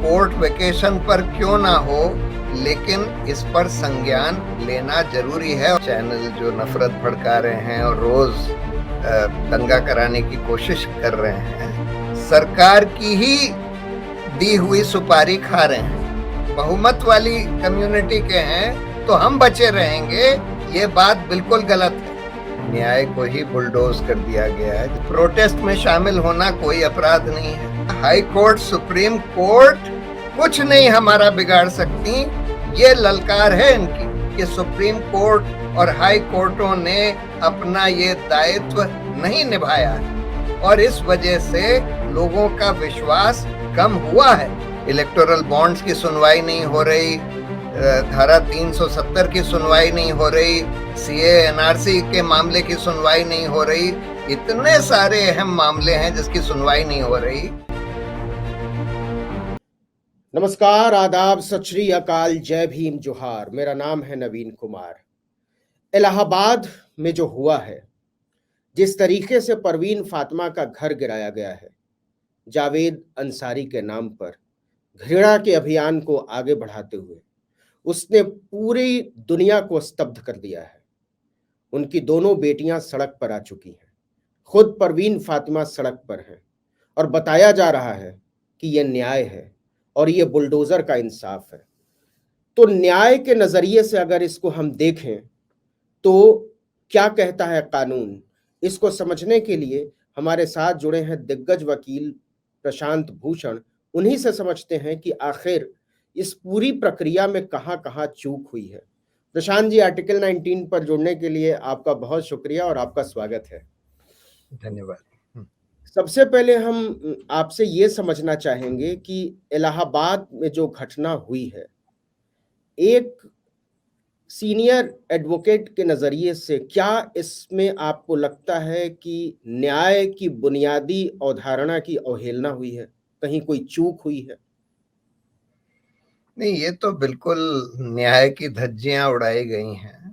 Court vacation पर क्यों ना हो, लेकिन इस पर संज्ञान लेना जरूरी है। चैनल जो नफरत भड़का रहे हैं और रोज दंगा कराने की कोशिश कर रहे हैं, सरकार की ही दी हुई सुपारी खा रहे हैं। बहुमत वाली कम्युनिटी के हैं तो हम बचे रहेंगे, ये बात बिल्कुल गलत है। न्याय को ही बुलडोज कर दिया गया है। प्रोटेस्ट में शामिल होना कोई अपराध नहीं है। हाई कोर्ट, सुप्रीम कोर्ट कुछ नहीं हमारा बिगाड़ सकती। ये ललकार है इनकी कि सुप्रीम कोर्ट और हाई कोर्टों ने अपना ये दायित्व नहीं निभाया है और इस वजह से लोगों का विश्वास कम हुआ है। इलेक्टोरल बॉन्ड्स की सुनवाई नहीं हो रही, धारा 370 की सुनवाई नहीं हो रही, सीए एनआरसी के मामले की सुनवाई नहीं हो रही। इतने सारे अहम मामले हैं जिसकी सुनवाई नहीं हो रही। नमस्कार, आदाब, सत श्री अकाल, जय भीम, जोहार। मेरा नाम है नवीन कुमार। इलाहाबाद में जो हुआ है, जिस तरीके से परवीन फातिमा का घर गिराया गया है, जावेद अंसारी के नाम पर घृणा के अभियान को आगे बढ़ाते हुए उसने पूरी दुनिया को स्तब्ध कर दिया है। उनकी दोनों बेटियां सड़क पर आ चुकी हैं, खुद परवीन फातिमा सड़क पर है और बताया जा रहा है कि यह न्याय है और ये बुलडोजर का इंसाफ है। तो न्याय के नजरिए से अगर इसको हम देखें तो क्या कहता है कानून, इसको समझने के लिए हमारे साथ जुड़े हैं दिग्गज वकील प्रशांत भूषण। उन्हीं से समझते हैं कि आखिर इस पूरी प्रक्रिया में कहां कहां चूक हुई है। प्रशांत जी, आर्टिकल 19 पर जुड़ने के लिए आपका बहुत शुक्रिया और आपका स्वागत है। धन्यवाद। सबसे पहले हम आपसे ये समझना चाहेंगे कि इलाहाबाद में जो घटना हुई है, एक सीनियर एडवोकेट के नजरिए से क्या इसमें आपको लगता है कि न्याय की बुनियादी अवधारणा की अवहेलना हुई है, कहीं कोई चूक हुई है? नहीं, ये तो बिल्कुल न्याय की धज्जियां उड़ाई गई हैं।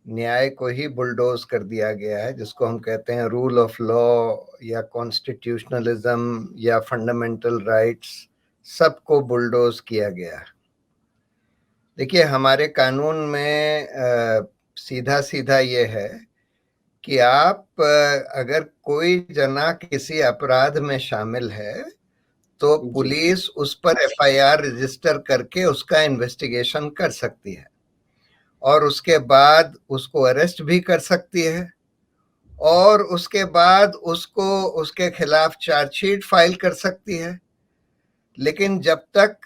न्याय को ही बुलडोज कर दिया गया है, जिसको हम कहते हैं रूल ऑफ लॉ या कॉन्स्टिट्यूशनलिज्म या फंडामेंटल राइट्स, सबको बुलडोज किया गया है। देखिए, हमारे कानून में सीधा सीधा ये है कि आप अगर कोई जना किसी अपराध में शामिल है तो पुलिस उस पर एफआईआर रजिस्टर करके उसका इन्वेस्टिगेशन कर सकती है और उसके बाद उसको अरेस्ट भी कर सकती है और उसके बाद उसको उसके खिलाफ चार्जशीट फाइल कर सकती है। लेकिन जब तक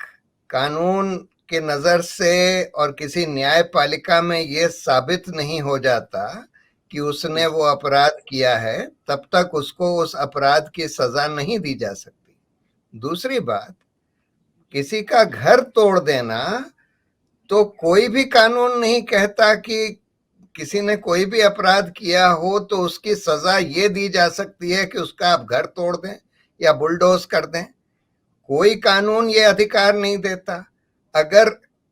कानून के नजर से और किसी न्यायपालिका में ये साबित नहीं हो जाता कि उसने वो अपराध किया है, तब तक उसको उस अपराध की सजा नहीं दी जा सकती। दूसरी बात, किसी का घर तोड़ देना तो कोई भी कानून नहीं कहता कि किसी ने कोई भी अपराध किया हो तो उसकी सजा ये दी जा सकती है कि उसका आप घर तोड़ दें या बुलडोज कर दें। कोई कानून ये अधिकार नहीं देता। अगर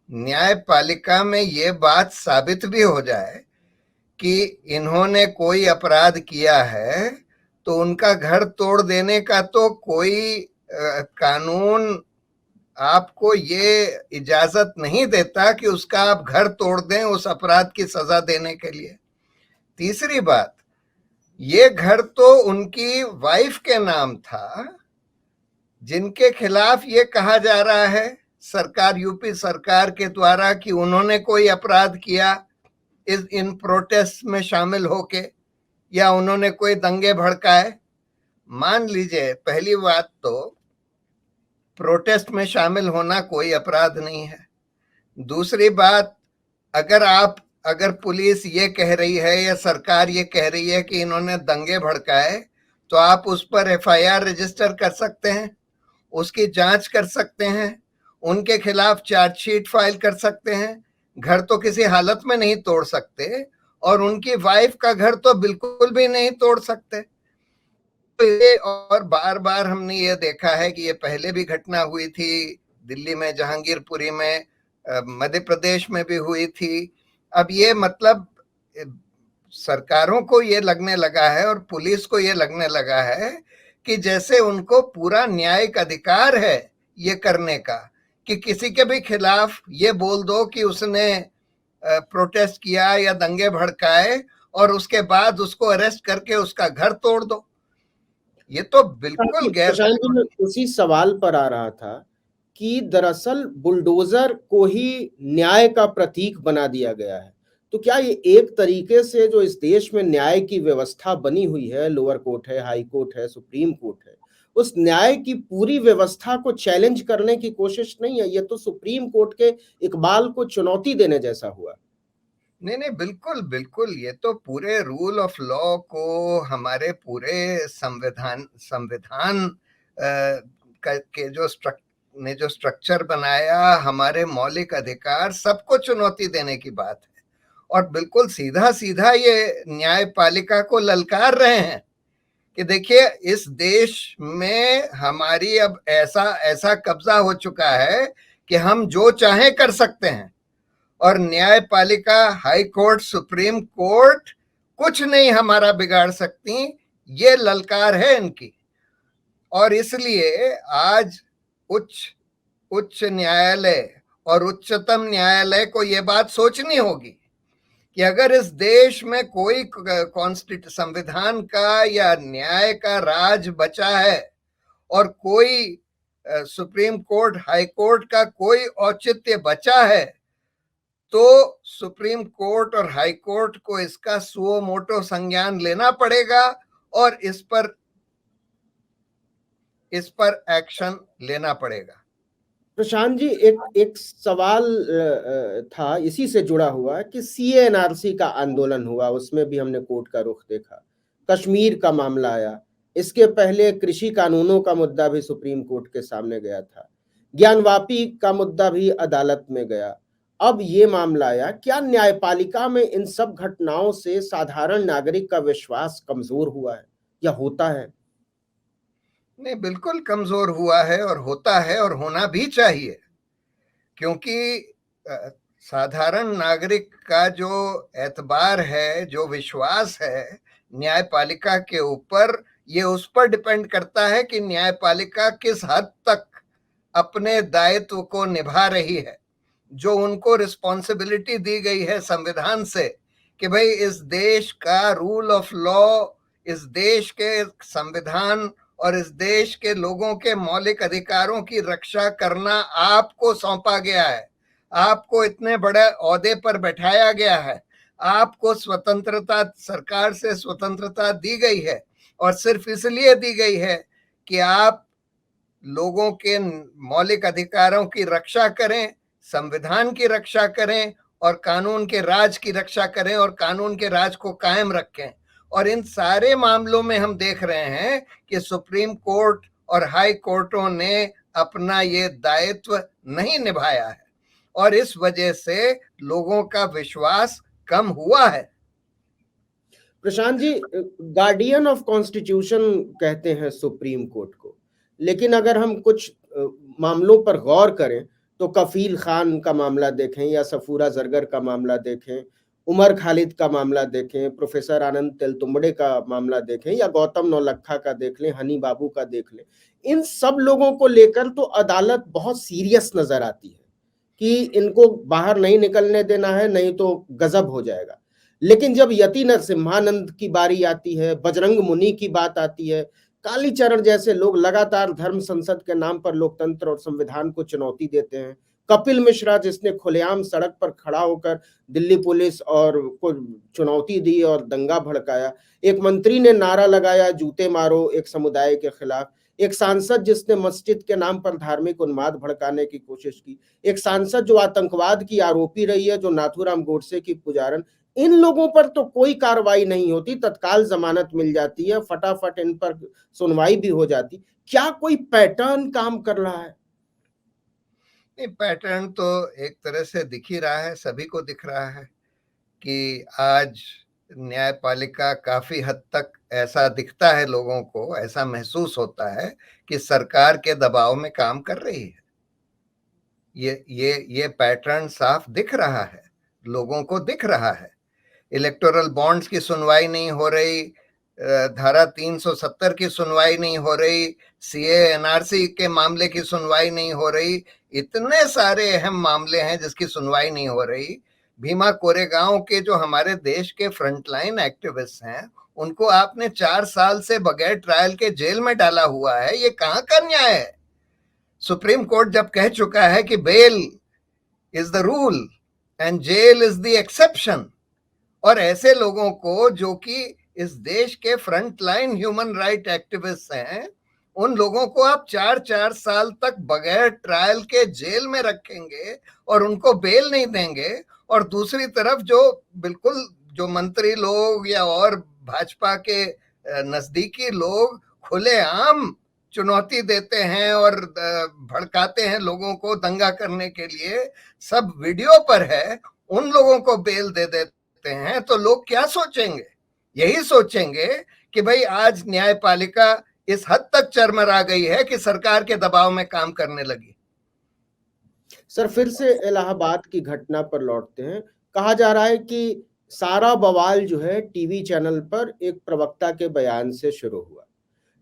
न्यायपालिका में ये बात साबित भी हो जाए कि इन्होंने कोई अपराध किया है तो उनका घर तोड़ देने का तो कोई कानून आपको ये इजाजत नहीं देता कि उसका आप घर तोड़ दें उस अपराध की सजा देने के लिए। तीसरी बात, ये घर तो उनकी वाइफ के नाम था, जिनके खिलाफ ये कहा जा रहा है सरकार, यूपी सरकार के द्वारा, कि उन्होंने कोई अपराध किया इन प्रोटेस्ट में शामिल होके या उन्होंने कोई दंगे भड़काए। मान लीजिए, पहली बात तो प्रोटेस्ट में शामिल होना कोई अपराध नहीं है। दूसरी बात, अगर पुलिस ये कह रही है या सरकार ये कह रही है कि इन्होंने दंगे भड़काए, तो आप उस पर एफआईआर रजिस्टर कर सकते हैं, उसकी जांच कर सकते हैं, उनके खिलाफ चार्जशीट फाइल कर सकते हैं। घर तो किसी हालत में नहीं तोड़ सकते और उनकी वाइफ का घर तो बिल्कुल भी नहीं तोड़ सकते। और बार बार हमने ये देखा है कि ये पहले भी घटना हुई थी, दिल्ली में, जहांगीरपुरी में, मध्य प्रदेश में भी हुई थी। अब ये मतलब सरकारों को ये लगने लगा है और पुलिस को ये लगने लगा है कि जैसे उनको पूरा न्यायिक अधिकार है ये करने का कि किसी के भी खिलाफ ये बोल दो कि उसने प्रोटेस्ट किया या दंगे भड़काए और उसके बाद उसको अरेस्ट करके उसका घर तोड़ दो। ये तो बिल्कुल गैर प्रशांत जी, मैं उसी सवाल पर आ रहा था कि दरअसल बुलडोजर को ही न्याय का प्रतीक बना दिया गया है। तो क्या ये एक तरीके से जो इस देश में न्याय की व्यवस्था बनी हुई है, लोअर कोर्ट है, हाई कोर्ट है, सुप्रीम कोर्ट है, उस न्याय की पूरी व्यवस्था को चैलेंज करने की कोशिश नहीं है? ये तो सुप्रीम कोर्ट के इकबाल को चुनौती देने जैसा हुआ। नहीं नहीं, बिल्कुल बिल्कुल, ये तो पूरे रूल ऑफ लॉ को, हमारे पूरे संविधान संविधान के जो स्ट्रक्चर बनाया, हमारे मौलिक अधिकार, सबको चुनौती देने की बात है। और बिल्कुल सीधा सीधा ये न्यायपालिका को ललकार रहे हैं कि देखिए, इस देश में हमारी अब ऐसा ऐसा कब्जा हो चुका है कि हम जो चाहें कर सकते हैं, और न्यायपालिका, हाई कोर्ट, सुप्रीम कोर्ट कुछ नहीं हमारा बिगाड़ सकती। ये ललकार है इनकी। और इसलिए आज उच्च न्यायालय और उच्चतम न्यायालय को यह बात सोचनी होगी कि अगर इस देश में कोई संविधान का या न्याय का राज बचा है और कोई सुप्रीम कोर्ट, हाई कोर्ट का कोई औचित्य बचा है, तो सुप्रीम कोर्ट और हाई कोर्ट को इसका सुओ मोटो संज्ञान लेना पड़ेगा और इस पर एक्शन लेना पड़ेगा। प्रशांत जी, एक सवाल था इसी से जुड़ा हुआ कि सीएनआरसी का आंदोलन हुआ, उसमें भी हमने कोर्ट का रुख देखा। कश्मीर का मामला आया, इसके पहले कृषि कानूनों का मुद्दा भी सुप्रीम कोर्ट के सामने गया था, ज्ञानवापी का मुद्दा भी अदालत में गया, अब ये मामला आया। क्या न्यायपालिका में इन सब घटनाओं से साधारण नागरिक का विश्वास कमजोर हुआ है या होता है? नहीं, बिल्कुल कमजोर हुआ है और होता है और होना भी चाहिए, क्योंकि साधारण नागरिक का जो एतबार है, जो विश्वास है न्यायपालिका के ऊपर, ये उस पर डिपेंड करता है कि न्यायपालिका किस हद तक अपने दायित्व को निभा रही है, जो उनको रिस्पॉन्सिबिलिटी दी गई है संविधान से कि भाई इस देश का रूल ऑफ लॉ, इस देश के संविधान और इस देश के लोगों के मौलिक अधिकारों की रक्षा करना आपको सौंपा गया है, आपको इतने बड़े ओहदे पर बैठाया गया है, आपको स्वतंत्रता, सरकार से स्वतंत्रता दी गई है, और सिर्फ इसलिए दी गई है कि आप लोगों के मौलिक अधिकारों की रक्षा करें, संविधान की रक्षा करें और कानून के राज की रक्षा करें और कानून के राज को कायम रखें। और इन सारे मामलों में हम देख रहे हैं कि सुप्रीम कोर्ट और हाई कोर्टों ने अपना ये दायित्व नहीं निभाया है, और इस वजह से लोगों का विश्वास कम हुआ है। Prashant ji, guardian of constitution कहते हैं सुप्रीम कोर्ट को, लेकिन अगर हम कुछ मामलों पर गौर करें तो कफील खान का मामला देखें या सफूरा जरगर का मामला देखें, उमर खालिद का मामला देखें, प्रोफेसर आनंद तेलतुंबड़े का मामला देखें या गौतम नौलखा का देख लें, हनी बाबू का देख लें, इन सब लोगों को लेकर तो अदालत बहुत सीरियस नजर आती है कि इनको बाहर नहीं निकलने देना है, नहीं तो गजब हो जाएगा। लेकिन जब यति नरसिम्हानंद की बारी आती है, बजरंग मुनि की बात आती है, कालीचरण जैसे लोग लगातार धर्म संसद के नाम पर लोकतंत्र और संविधान को चुनौती देते हैं, कपिल मिश्रा जिसने खुलेआम सड़क पर खड़ा होकर दिल्ली पुलिस और को चुनौती दी और दंगा भड़काया, एक मंत्री ने नारा लगाया जूते मारो एक समुदाय के खिलाफ, एक सांसद जिसने मस्जिद के नाम पर धार्मिक उन्माद भड़काने की कोशिश की, एक सांसद जो आतंकवाद की आरोपी रही है, जो नाथूराम गोडसे की पुजारन, इन लोगों पर तो कोई कार्रवाई नहीं होती, तत्काल जमानत मिल जाती है, फटाफट इन पर सुनवाई भी हो जाती। क्या कोई पैटर्न काम कर रहा है? नहीं, पैटर्न तो एक तरह से दिख ही रहा है, सभी को दिख रहा है कि आज न्यायपालिका काफी हद तक ऐसा दिखता है, लोगों को ऐसा महसूस होता है कि सरकार के दबाव में काम कर रही है। ये पैटर्न साफ दिख रहा है, लोगों को दिख रहा है। इलेक्टोरल बॉन्ड्स की सुनवाई नहीं हो रही, धारा 370 की सुनवाई नहीं हो रही, सीए एनआरसी के मामले की सुनवाई नहीं हो रही, इतने सारे अहम मामले हैं जिसकी सुनवाई नहीं हो रही। भीमा कोरेगांव के जो हमारे देश के फ्रंटलाइन एक्टिविस्ट हैं, उनको आपने 4 साल से बगैर ट्रायल के जेल में डाला हुआ है। ये कहां का न्याय है? सुप्रीम कोर्ट जब कह चुका है कि bail is the rule and jail is the exception, और ऐसे लोगों को जो कि इस देश के front line human right activist हैं, उन लोगों को आप 4-4 साल तक बगैर ट्रायल के जेल में रखेंगे और उनको बेल नहीं देंगे। और दूसरी तरफ जो बिल्कुल जो मंत्री लोग या और भाजपा के नजदीकी लोग खुलेआम चुनौती देते हैं और भड़काते हैं लोगों को दंगा करने के लिए, सब वीडियो पर है, उन लोगों को बेल दे देते हैं, तो लोग क्या सोचेंगे? यही सोचेंगे कि भाई आज न्यायपालिका इस हद तक चरमरा गई है कि सरकार के दबाव में काम करने लगी। सर, फिर से इलाहाबाद की घटना पर लौटते हैं। कहा जा रहा है कि सारा बवाल जो है टीवी चैनल पर एक प्रवक्ता के बयान से शुरू हुआ,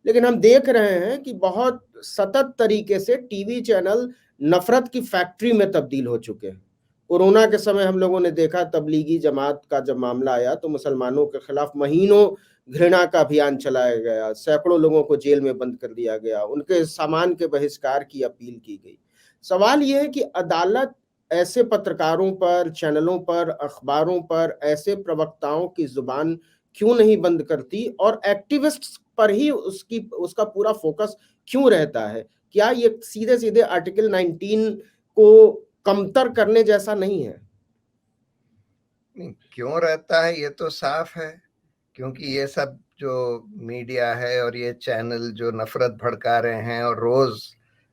लेकिन हम देख रहे हैं कि बहुत सतत तरीके से टीवी चैनल नफरत की फैक्ट्री में तब्दील हो चुके हैं। कोरोना के समय हम लोगों ने देखा, तबलीगी जमात का जब मामला आया तो मुसलमानों के खिलाफ महीनों घृणा का अभियान चलाया गया, सैकड़ों लोगों को जेल में बंद कर दिया गया, उनके सामान के बहिष्कार की अपील की गई। सवाल यह है कि अदालत ऐसे पत्रकारों पर, चैनलों पर, अखबारों पर ऐसे प्रवक्ताओं की जुबान क्यों नहीं बंद करती, और एक्टिविस्ट्स पर ही उसका पूरा फोकस क्यों रहता है? क्या ये सीधे सीधे आर्टिकल 19 को कमतर करने जैसा नहीं है? क्यों रहता है ये तो साफ है, क्योंकि ये सब जो मीडिया है और ये चैनल जो नफरत भड़का रहे हैं और रोज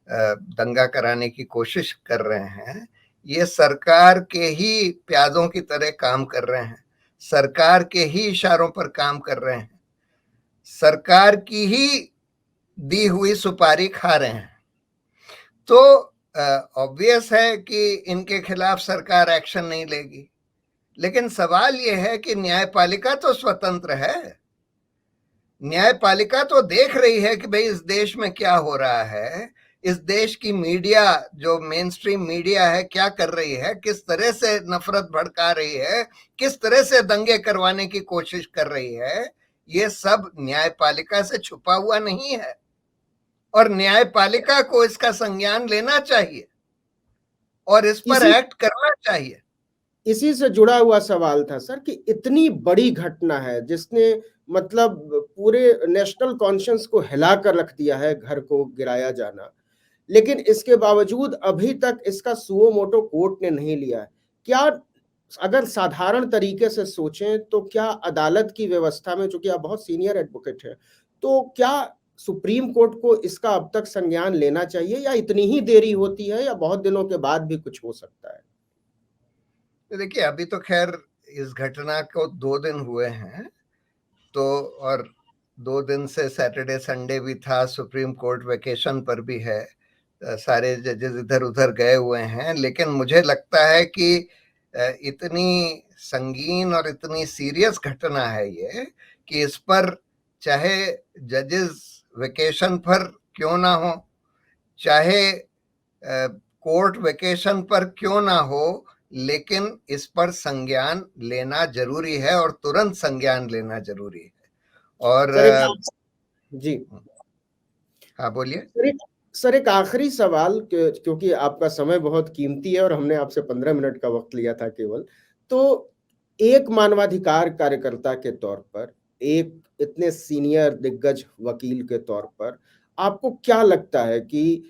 दंगा कराने की कोशिश कर रहे हैं, ये सरकार के ही प्यादों की तरह काम कर रहे हैं, सरकार के ही इशारों पर काम कर रहे हैं, सरकार की ही दी हुई सुपारी खा रहे हैं। तो ऑब्वियस है कि इनके खिलाफ सरकार एक्शन नहीं लेगी, लेकिन सवाल यह है कि न्यायपालिका तो स्वतंत्र है, न्यायपालिका तो देख रही है कि भाई इस देश में क्या हो रहा है, इस देश की मीडिया जो मेन स्ट्रीम मीडिया है क्या कर रही है, किस तरह से नफरत भड़का रही है, किस तरह से दंगे करवाने की कोशिश कर रही है। ये सब न्यायपालिका से छुपा हुआ नहीं है और न्यायपालिका को इसका संज्ञान लेना चाहिए और इस पर एक्ट करना चाहिए। इसी से जुड़ा हुआ सवाल था सर कि इतनी बड़ी घटना है जिसने मतलब पूरे नेशनल कॉन्शियंस को हिला कर रख दिया है, घर को गिराया जाना, लेकिन इसके बावजूद अभी तक इसका सुओ मोटो कोर्ट ने नहीं लिया है। क्या अगर साधारण तरीके से सोचें तो क्या अदालत की व्यवस्था में, चूंकि आप बहुत सीनियर एडवोकेट हैं, तो क्या सुप्रीम कोर्ट को इसका अब तक संज्ञान लेना चाहिए, या इतनी ही देरी होती है, या बहुत दिनों के बाद भी कुछ हो सकता है? देखिए, अभी तो खैर इस घटना को 2 दिन हुए हैं, तो और 2 दिन से सैटरडे संडे भी था, सुप्रीम कोर्ट वेकेशन पर भी है, सारे जजेस इधर उधर गए हुए हैं, लेकिन मुझे लगता है कि इतनी संगीन और इतनी सीरियस घटना है ये कि इस पर चाहे जजेस वेकेशन पर क्यों ना हो, चाहे कोर्ट वेकेशन पर क्यों ना हो, लेकिन इस पर संज्ञान लेना जरूरी है और तुरंत संज्ञान लेना जरूरी है। और जी हाँ, बोलिए सर, एक आखिरी सवाल, क्योंकि आपका समय बहुत कीमती है और हमने आपसे 15 मिनट का वक्त लिया था केवल, तो एक मानवाधिकार कार्यकर्ता के तौर पर, एक इतने सीनियर दिग्गज वकील के तौर पर, आपको क्या लगता है कि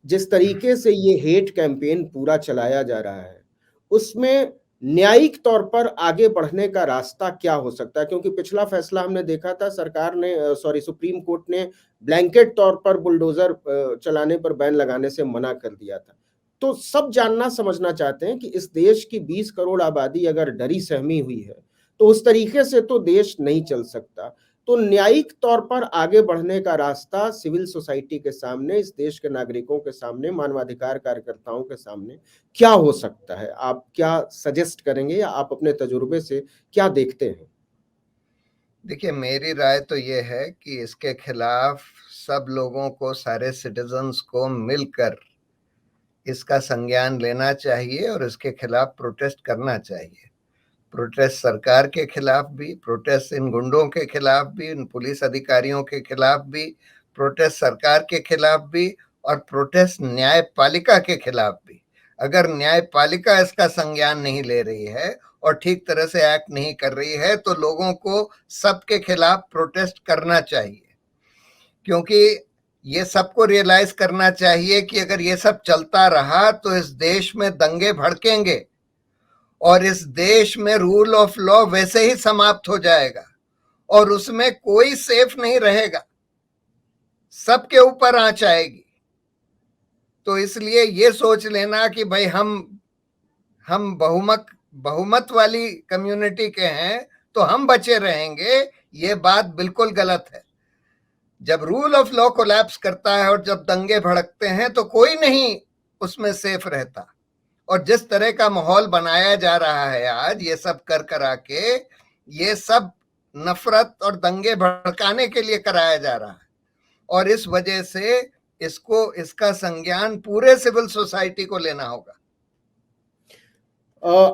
जिस तरीके से ये हेट कैंपेन पूरा चलाया जा रहा है, उसमें न्यायिक तौर पर आगे बढ़ने का रास्ता क्या हो सकता है? क्योंकि पिछला फैसला हमने देखा था, सरकार ने सुप्रीम कोर्ट ने ब्लैंकेट तौर पर बुलडोजर चलाने पर बैन लगाने से मना कर दिया था। तो सब जानना समझना चाहते हैं कि इस देश की 20 करोड़ आबादी अगर डरी सहमी हुई है, तो उस तरीके से तो देश नहीं चल सकता। तो न्यायिक तौर पर आगे बढ़ने का रास्ता सिविल सोसाइटी के सामने, इस देश के नागरिकों के सामने, मानवाधिकार कार्यकर्ताओं के सामने क्या हो सकता है? आप क्या सजेस्ट करेंगे, या आप अपने तजुर्बे से क्या देखते हैं? देखिए, मेरी राय तो ये है कि इसके खिलाफ सब लोगों को, सारे सिटीजन्स को मिलकर इसका संज्ञान लेना चाहिए और इसके खिलाफ प्रोटेस्ट करना चाहिए। प्रोटेस्ट सरकार के खिलाफ भी, प्रोटेस्ट इन गुंडों के खिलाफ भी, इन पुलिस अधिकारियों के खिलाफ भी, प्रोटेस्ट सरकार के खिलाफ भी और प्रोटेस्ट न्यायपालिका के खिलाफ भी। अगर न्यायपालिका इसका संज्ञान नहीं ले रही है और ठीक तरह से एक्ट नहीं कर रही है तो लोगों को सबके खिलाफ प्रोटेस्ट करना चाहिए, क्योंकि ये सबको रियलाइज करना चाहिए कि अगर ये सब चलता रहा तो इस देश में दंगे भड़केंगे और इस देश में रूल ऑफ लॉ वैसे ही समाप्त हो जाएगा और उसमें कोई सेफ नहीं रहेगा, सबके ऊपर आंच आएगी। तो इसलिए ये सोच लेना कि भाई हम बहुमत वाली कम्युनिटी के हैं तो हम बचे रहेंगे, ये बात बिल्कुल गलत है। जब रूल ऑफ लॉ कोलैप्स करता है और जब दंगे भड़कते हैं तो कोई नहीं उसमें सेफ रहता। और जिस तरह का माहौल बनाया जा रहा है आज, ये सब कर करा के, ये सब नफरत और दंगे भड़काने के लिए कराया जा रहा है और इस वजह से इसका संज्ञान पूरे सिविल सोसाइटी को लेना होगा।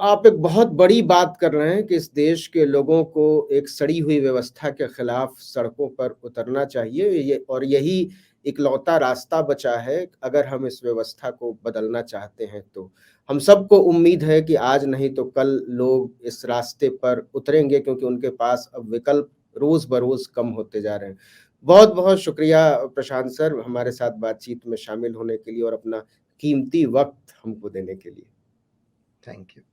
आप एक बहुत बड़ी बात कर रहे हैं कि इस देश के लोगों को एक सड़ी हुई व्यवस्था के खिलाफ सड़कों पर उतरना चाहिए, और यही इकलौता रास्ता बचा है अगर हम इस व्यवस्था को बदलना चाहते हैं। तो हम सबको उम्मीद है कि आज नहीं तो कल लोग इस रास्ते पर उतरेंगे, क्योंकि उनके पास अब विकल्प रोज बरोज कम होते जा रहे हैं। बहुत बहुत शुक्रिया प्रशांत सर, हमारे साथ बातचीत में शामिल होने के लिए और अपना कीमती वक्त हमको देने के लिए। Thank you.